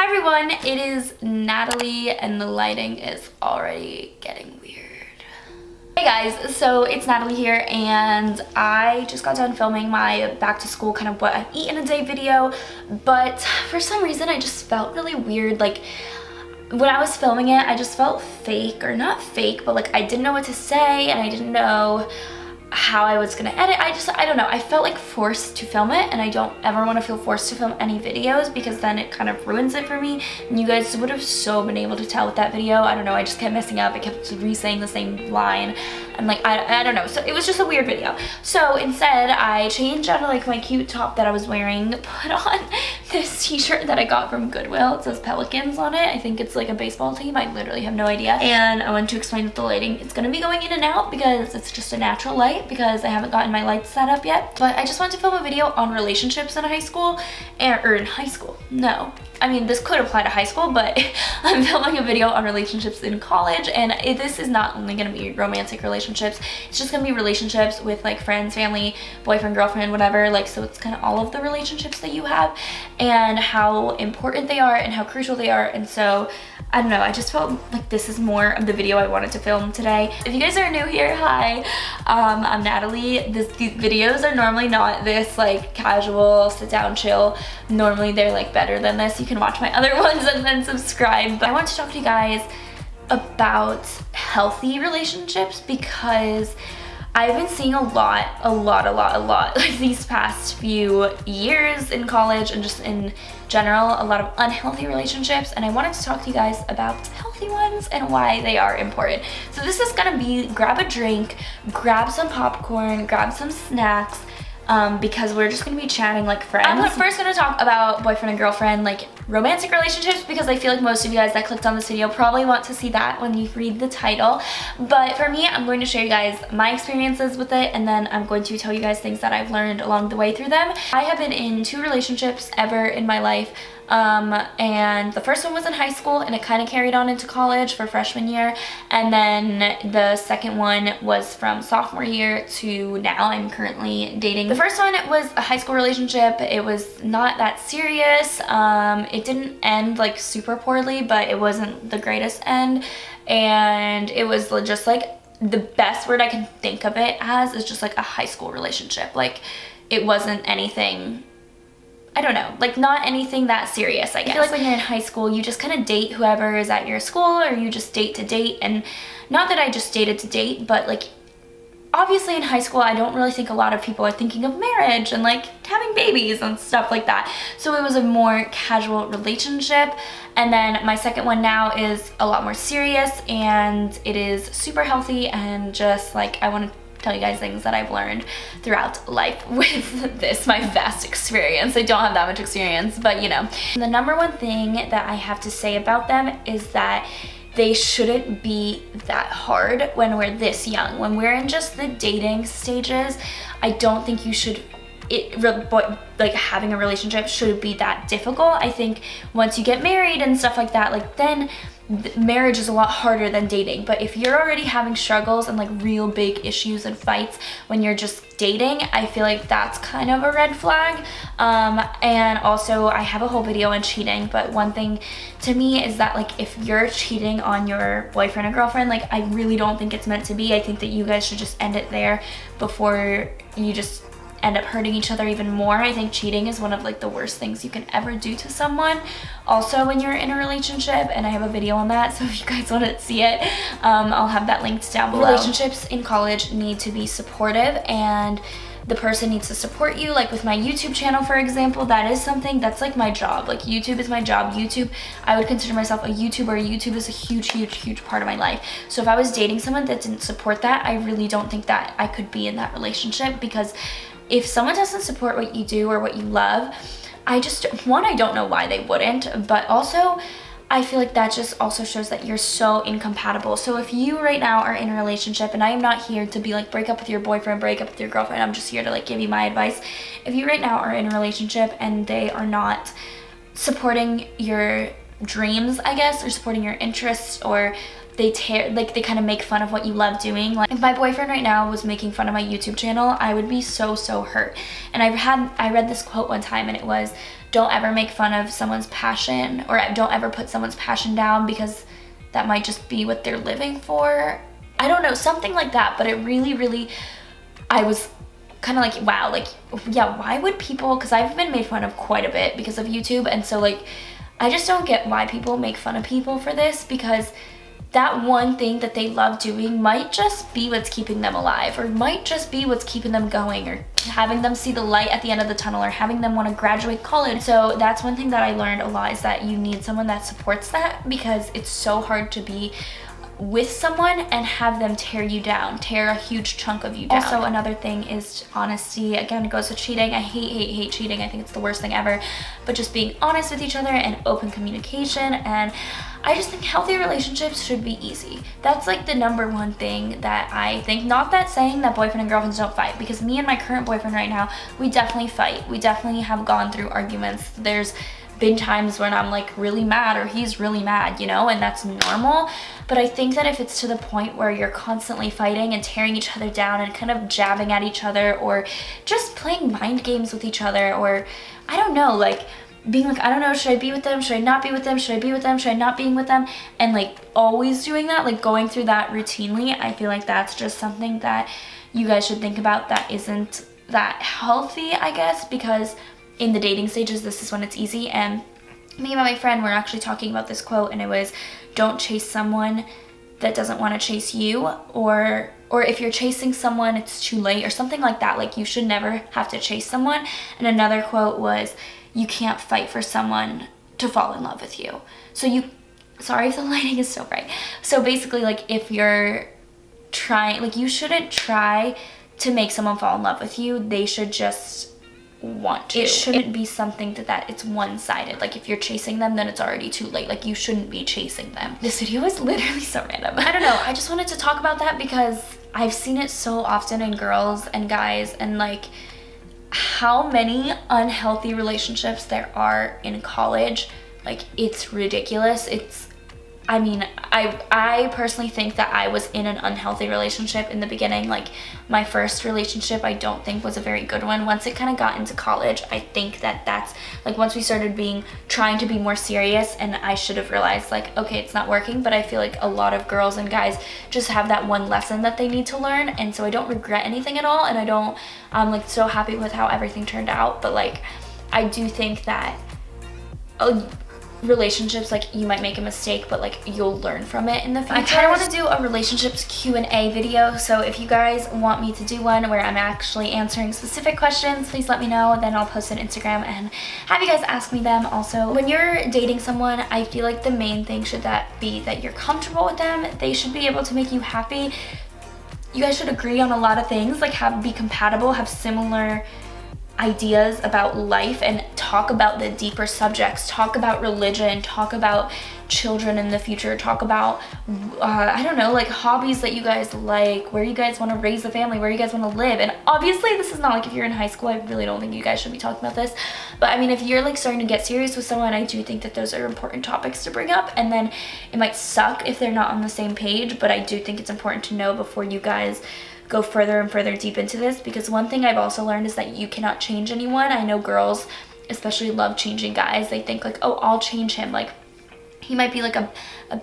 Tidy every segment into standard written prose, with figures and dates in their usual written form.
Hi everyone, it is Natalie and the lighting is already getting weird. Hey guys, so it's Natalie here and I just got done filming my back to school kind of what I've eaten a day video, but for some reason I just felt really weird. Like when I was filming it, I just felt fake, or not fake, but like I didn't know what to say and I didn't know how I was gonna edit. I don't know, I felt like forced to film it, and I don't ever want to feel forced to film any videos because then it kind of ruins it for me, and you guys would have so been able to tell with that video. I don't know, I just kept messing up, I kept re-saying the same line, and like I don't know, so it was just a weird video. So instead I changed out of like my cute top that I was wearing, put on this t-shirt that I got from Goodwill. It says Pelicans on it. I think it's like a baseball team, I literally have no idea. And I want to explain that the lighting, it's gonna be going in and out because it's just a natural light, because I haven't gotten my lights set up yet. But I just wanted to film a video on relationships in high school, or in high school, no. I mean, this could apply to high school, but I'm filming a video on relationships in college, and this is not only gonna be romantic relationships, it's just gonna be relationships with like friends, family, boyfriend, girlfriend, whatever. Like, so it's kind of all of the relationships that you have and how important they are and how crucial they are. And so I don't know, I just felt like this is more of the video I wanted to film today. If you guys are new here, hi, I'm Natalie. These videos are normally not this like casual sit down chill. Normally they're like better than this. You can watch my other ones and then subscribe. But I want to talk to you guys about healthy relationships because I've been seeing a lot like these past few years in college and just in general, a lot of unhealthy relationships, and I wanted to talk to you guys about healthy ones and why they are important. So this is gonna be grab a drink, grab some popcorn, grab some snacks, because we're just gonna be chatting like friends. I'm first gonna talk about boyfriend and girlfriend, like romantic relationships, because I feel like most of you guys that clicked on this video probably want to see that when you read the title. But for me, I'm going to show you guys my experiences with it, and then I'm going to tell you guys things that I've learned along the way through them. I have been in 2 relationships ever in my life. And the first one was in high school, and it kind of carried on into college for freshman year, and then the second one was from sophomore year to now. I'm currently dating. The first one was a high school relationship. It was not that serious. It didn't end like super poorly, but it wasn't the greatest end, and it was just like, the best word I can think of it as is just like a high school relationship. Like, it wasn't anything, I don't know, like not anything that serious, I guess. I feel like when you're in high school, you just kind of date whoever is at your school, or you just date to date. And not that I just dated to date, but like obviously in high school, I don't really think a lot of people are thinking of marriage and like having babies and stuff like that. So it was a more casual relationship. And then my second one now is a lot more serious, and it is super healthy, and just like I want to tell you guys things that I've learned throughout life with this, my vast experience. I don't have that much experience, but you know. The number one thing that I have to say about them is that they shouldn't be that hard when we're this young. When we're in just the dating stages, I don't think you should, like having a relationship shouldn't be that difficult. I think once you get married and stuff like that, like then marriage is a lot harder than dating. But if you're already having struggles and like real big issues and fights when you're just dating, I feel like that's kind of a red flag. And also I have a whole video on cheating, but one thing to me is that like if you're cheating on your boyfriend or girlfriend, like I really don't think it's meant to be. I think that you guys should just end it there before you just end up hurting each other even more. I think cheating is one of like the worst things you can ever do to someone. Also when you're in a relationship, and I have a video on that, so if you guys want to see it, I'll have that linked down below. Relationships in college need to be supportive, and the person needs to support you. Like with my YouTube channel, for example, that is something that's like my job. Like YouTube is my job. YouTube, I would consider myself a YouTuber. YouTube is a huge part of my life. So if I was dating someone that didn't support that, I really don't think that I could be in that relationship, because if someone doesn't support what you do or what you love, I don't know why they wouldn't, but also I feel like that just also shows that you're so incompatible. So if you right now are in a relationship, and I am not here to be like break up with your boyfriend, break up with your girlfriend, I'm just here to like give you my advice. If you right now are in a relationship and they are not supporting your dreams, I guess, or supporting your interests, or they kind of make fun of what you love doing. Like if my boyfriend right now was making fun of my YouTube channel, I would be so hurt. And I read this quote one time, and it was, don't ever make fun of someone's passion, or don't ever put someone's passion down because that might just be what they're living for. I don't know, something like that. But it really, I was kind of like, wow, like, yeah, why would people, because I've been made fun of quite a bit because of YouTube, and so like, I just don't get why people make fun of people for this, because that one thing that they love doing might just be what's keeping them alive, or might just be what's keeping them going, or having them see the light at the end of the tunnel, or having them want to graduate college. So that's one thing that I learned a lot, is that you need someone that supports that, because it's so hard to be with someone and have them tear you down, tear a huge chunk of you down. Also, another thing is honesty. Again, it goes with cheating. I hate cheating. I think it's the worst thing ever. But just being honest with each other and open communication, and I just think healthy relationships should be easy. That's like the number one thing that I think. Not that saying that boyfriend and girlfriends don't fight, because me and my current boyfriend right now, we definitely fight. We definitely have gone through arguments. There's been times when I'm like really mad, or he's really mad, you know, and that's normal. But I think that if it's to the point where you're constantly fighting and tearing each other down and kind of jabbing at each other, or just playing mind games with each other, or I don't know, like being like, I don't know, should I be with them? Should I not be with them? Should I be with them? Should I not be with them? And like always doing that, like going through that routinely, I feel like that's just something that you guys should think about, that isn't that healthy, I guess, because in the dating stages, this is when it's easy. And me and my friend were actually talking about this quote, and it was, don't chase someone that doesn't want to chase you, or if you're chasing someone, it's too late, or something like that. Like, you should never have to chase someone. And another quote was, you can't fight for someone to fall in love with you. So sorry if the lighting is so bright. So basically, like, if you're trying, like, you shouldn't try to make someone fall in love with you. They should just want to. It shouldn't be something that it's one-sided. Like, if you're chasing them, then it's already too late. Like, you shouldn't be chasing them. This video is literally so random. I don't know, I just wanted to talk about that because I've seen it so often in girls and guys, and like how many unhealthy relationships there are in college. Like, it's ridiculous. I mean, I personally think that I was in an unhealthy relationship in the beginning. Like, my first relationship, I don't think was a very good one. Once it kind of got into college, I think that's, like, once we started trying to be more serious, and I should have realized, like, okay, it's not working. But I feel like a lot of girls and guys just have that one lesson that they need to learn. And so I don't regret anything at all. And I'm like so happy with how everything turned out. But like, I do think that relationships, like, you might make a mistake, but like, you'll learn from it in the future. I kind of want to do a relationships Q&A video, so if you guys want me to do one where I'm actually answering specific questions, please let me know. Then I'll post it on Instagram and have you guys ask me them. Also, when you're dating someone, I feel like the main thing should be that you're comfortable with them. They should be able to make you happy. You guys should agree on a lot of things, like be compatible, have similar ideas about life, and talk about the deeper subjects, talk about religion, talk about children in the future, talk about I don't know, like hobbies that you guys like, where you guys want to raise a family, where you guys want to live. And obviously this is not like if you're in high school, I really don't think you guys should be talking about this, but I mean, if you're like starting to get serious with someone, I do think that those are important topics to bring up. And then it might suck if they're not on the same page, but I do think it's important to know before you guys go further and further deep into this, because one thing I've also learned is that you cannot change anyone. I know girls especially love changing guys. They think like, oh, I'll change him. Like, he might be like a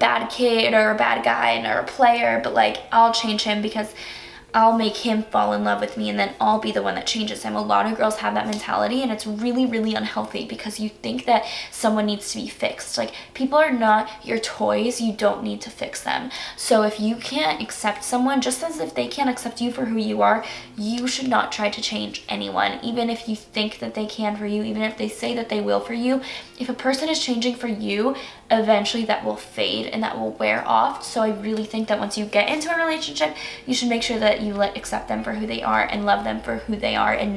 bad kid or a bad guy or a player, but like, I'll change him because I'll make him fall in love with me, and then I'll be the one that changes him. A lot of girls have that mentality, and it's really, really unhealthy because you think that someone needs to be fixed. Like, people are not your toys. You don't need to fix them. So if you can't accept someone, just as if they can't accept you for who you are, you should not try to change anyone, even if you think that they can for you, even if they say that they will for you. If a person is changing for you, eventually that will fade and that will wear off. So I really think that once you get into a relationship, you should make sure that you accept them for who they are and love them for who they are, and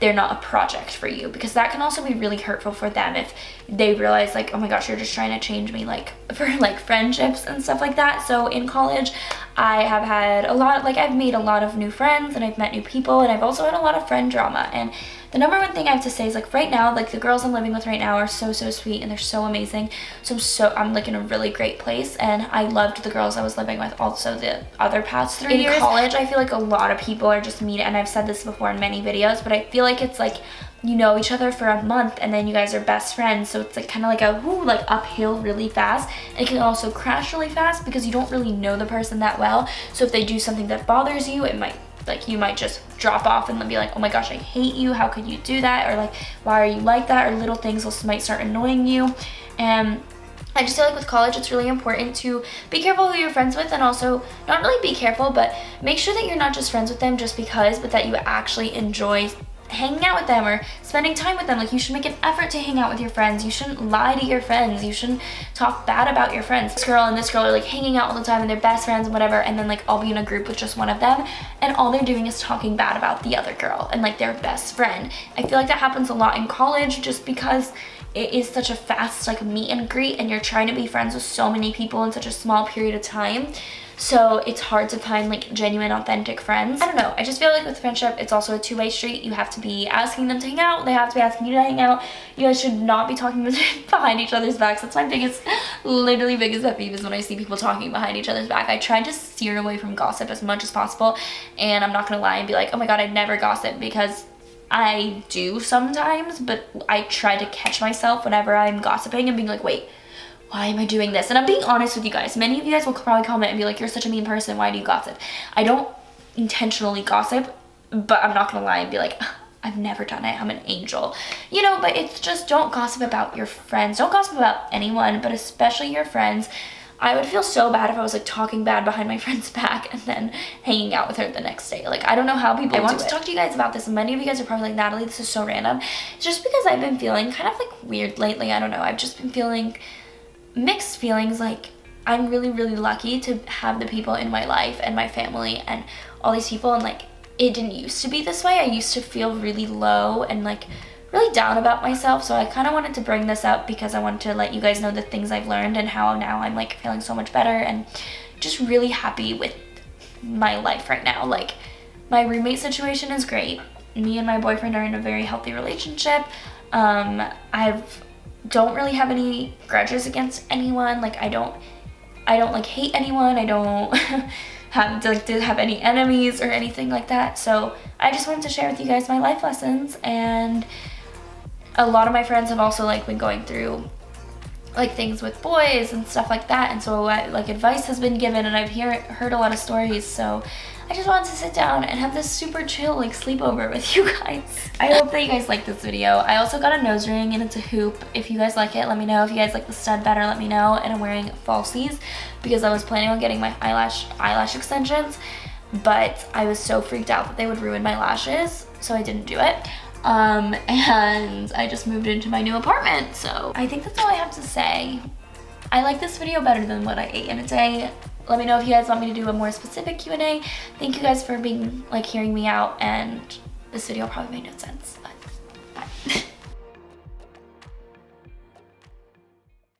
they're not a project for you, because that can also be really hurtful for them if they realize like, oh my gosh, you're just trying to change me, like for like friendships and stuff like that. So in college, I have had I've made a lot of new friends, and I've met new people, and I've also had a lot of friend drama. And the number one thing I have to say is, like, right now, like, the girls I'm living with right now are so sweet, and they're so amazing. So I'm like in a really great place, and I loved the girls I was living with also the other past 3 years. In college, I feel like a lot of people are just mean, and I've said this before in many videos, but I feel like it's like you know each other for a month and then you guys are best friends, so it's like kind of like a like uphill really fast. It can also crash really fast because you don't really know the person that well. So if they do something that bothers you, it might, like, you might just drop off and then be like, oh my gosh, I hate you, how could you do that, or like, why are you like that, or little things also might start annoying you. And I just feel like with college, it's really important to be careful who you're friends with, and also not really be careful, but make sure that you're not just friends with them just because, but that you actually enjoy hanging out with them or spending time with them. Like, you should make an effort to hang out with your friends. You shouldn't lie to your friends. You shouldn't talk bad about your friends. This girl and this girl are like hanging out all the time and they're best friends and whatever, and then like I'll be in a group with just one of them and all they're doing is talking bad about the other girl and like their best friend. I feel like that happens a lot in college just because it is such a fast like meet and greet and you're trying to be friends with so many people in such a small period of time. So it's hard to find like genuine, authentic friends. I don't know, I just feel like with friendship, it's also a two-way street. You have to be asking them to hang out, they have to be asking you to hang out. You guys should not be talking behind each other's backs. That's my biggest, literally biggest pet peeve, is when I see people talking behind each other's back. I try to steer away from gossip as much as possible, and I'm not gonna lie and be like, oh my god, I never gossip, because I do sometimes, but I try to catch myself whenever I'm gossiping and being like, wait, why am I doing this? And I'm being honest with you guys. Many of you guys will probably comment and be like, you're such a mean person, why do you gossip? I don't intentionally gossip, but I'm not gonna lie and be like, I've never done it, I'm an angel. You know, but it's just, don't gossip about your friends. Don't gossip about anyone, but especially your friends. I would feel so bad if I was like talking bad behind my friend's back and then hanging out with her the next day. Like, I don't know how people do it. I want to talk to you guys about this, and many of you guys are probably like, Natalie, this is so random. It's just because I've been feeling kind of like weird lately. I don't know, I've just been feeling mixed feelings. Like, I'm really, really lucky to have the people in my life and my family and all these people, and like, it didn't used to be this way. I used to feel really low and like really down about myself, so I kind of wanted to bring this up because I wanted to let you guys know the things I've learned and how now I'm like feeling so much better and just really happy with my life right now. Like, my roommate situation is great. Me and my boyfriend are in a very healthy relationship. Don't really have any grudges against anyone. Like, I don't like hate anyone. I don't have any enemies or anything like that. So I just wanted to share with you guys my life lessons, and a lot of my friends have also like been going through like things with boys and stuff like that, and so like advice has been given, and I've heard a lot of stories. So I just wanted to sit down and have this super chill like sleepover with you guys. I hope that you guys like this video. I also got a nose ring and it's a hoop. If you guys like it, let me know. If you guys like the stud better, let me know. And I'm wearing falsies because I was planning on getting my eyelash extensions, but I was so freaked out that they would ruin my lashes, so I didn't do it. And I just moved into my new apartment, so I think that's all I have to say. I like this video better than what I ate in a day. Let me know if you guys want me to do a more specific Q&A. Thank you guys for being like hearing me out, and this video probably made no sense, but